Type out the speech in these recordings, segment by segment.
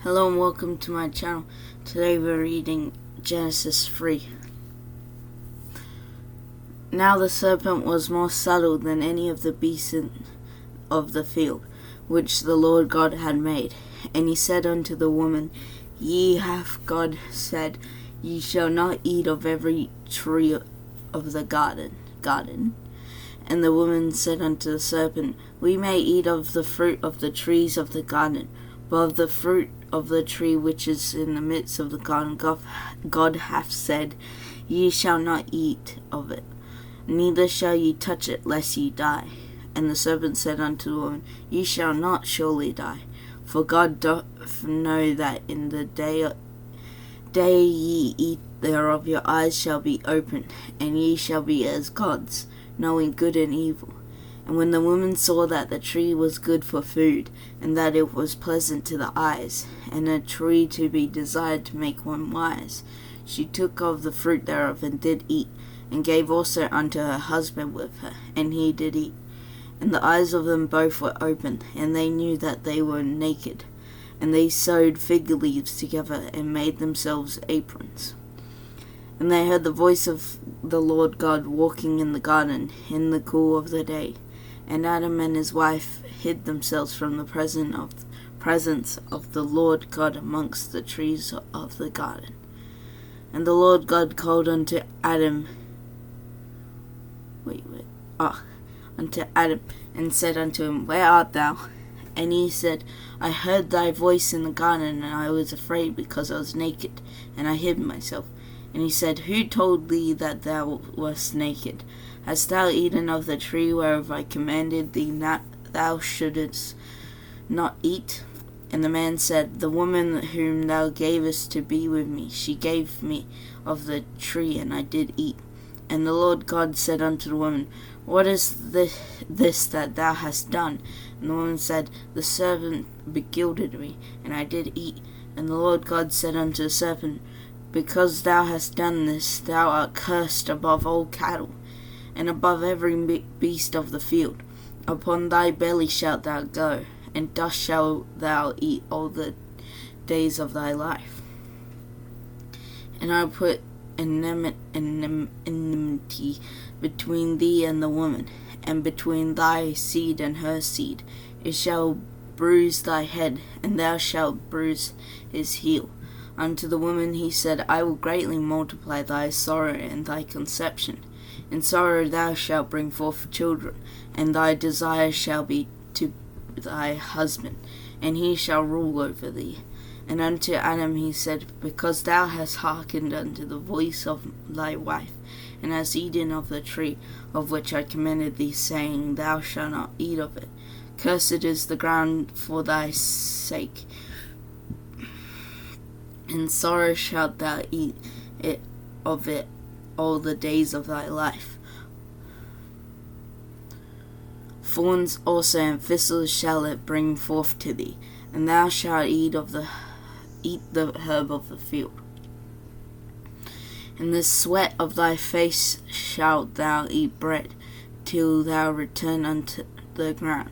Hello and welcome to my channel. Today we're reading Genesis 3. Now the serpent was more subtle than any of the beasts of the field, which the Lord God had made. And he said unto the woman, Ye hath God said, Ye shall not eat of every tree of the garden. And the woman said unto the serpent, We may eat of the fruit of the trees of the garden, but of the fruit of the tree which is in the midst of the garden, God hath said, Ye shall not eat of it, neither shall ye touch it, lest ye die. And the serpent said unto the woman, Ye shall not surely die, for God doth know that in the day ye eat thereof, your eyes shall be opened, and ye shall be as gods, knowing good and evil. And when the woman saw that the tree was good for food, and that it was pleasant to the eyes, and a tree to be desired to make one wise, she took of the fruit thereof, and did eat, and gave also unto her husband with her, and he did eat. And the eyes of them both were opened, and they knew that they were naked. And they sewed fig leaves together, and made themselves aprons. And they heard the voice of the Lord God walking in the garden in the cool of the day. And Adam and his wife hid themselves from the presence of the Lord God amongst the trees of the garden. And the Lord God called unto Adam, unto Adam, and said unto him, Where art thou? And he said, I heard thy voice in the garden, and I was afraid, because I was naked, and I hid myself. And he said, Who told thee that thou wast naked? Hast thou eaten of the tree whereof I commanded thee thou shouldest not eat? And the man said, The woman whom thou gavest to be with me, she gave me of the tree, and I did eat. And the Lord God said unto the woman, What is this that thou hast done? And the woman said, The serpent beguiled me, and I did eat. And the Lord God said unto the serpent, Because thou hast done this, thou art cursed above all cattle, and above every beast of the field. Upon thy belly shalt thou go, and dust shalt thou eat all the days of thy life. And I will put enmity between thee and the woman, and between thy seed and her seed. It shall bruise thy head, and thou shalt bruise his heel. Unto the woman he said, I will greatly multiply thy sorrow and thy conception. In sorrow thou shalt bring forth children, and thy desire shall be to thy husband, and he shall rule over thee. And unto Adam he said, Because thou hast hearkened unto the voice of thy wife, and hast eaten of the tree of which I commanded thee, saying, Thou shalt not eat of it. Cursed is the ground for thy sake. In sorrow shalt thou eat of it all the days of thy life. Thorns also and thistles shall it bring forth to thee, and thou shalt eat the herb of the field. In the sweat of thy face shalt thou eat bread, till thou return unto the ground,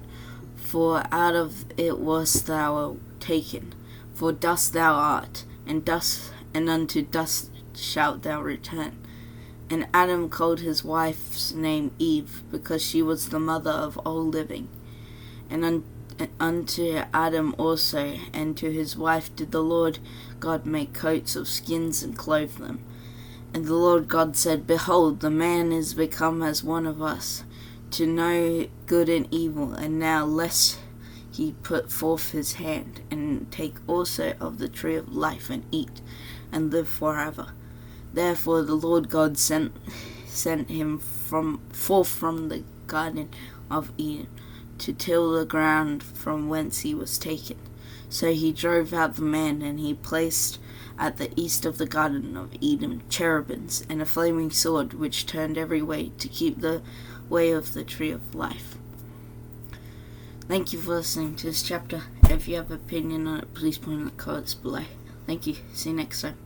for out of it wast thou taken. For dust thou art, and unto dust shalt thou return. And Adam called his wife's name Eve, because she was the mother of all living. And unto Adam also, and to his wife did the Lord God make coats of skins, and clothe them. And the Lord God said, Behold, the man is become as one of us, to know good and evil. And now lest he put forth his hand, and take also of the tree of life, and eat, and live forever. Therefore the Lord God sent him forth from the garden of Eden, to till the ground from whence he was taken. So he drove out the man, and he placed at the east of the garden of Eden cherubims, and a flaming sword, which turned every way, to keep the way of the tree of life. Thank you for listening to this chapter. If you have an opinion on it, please put it in the comments below. Thank you. See you next time.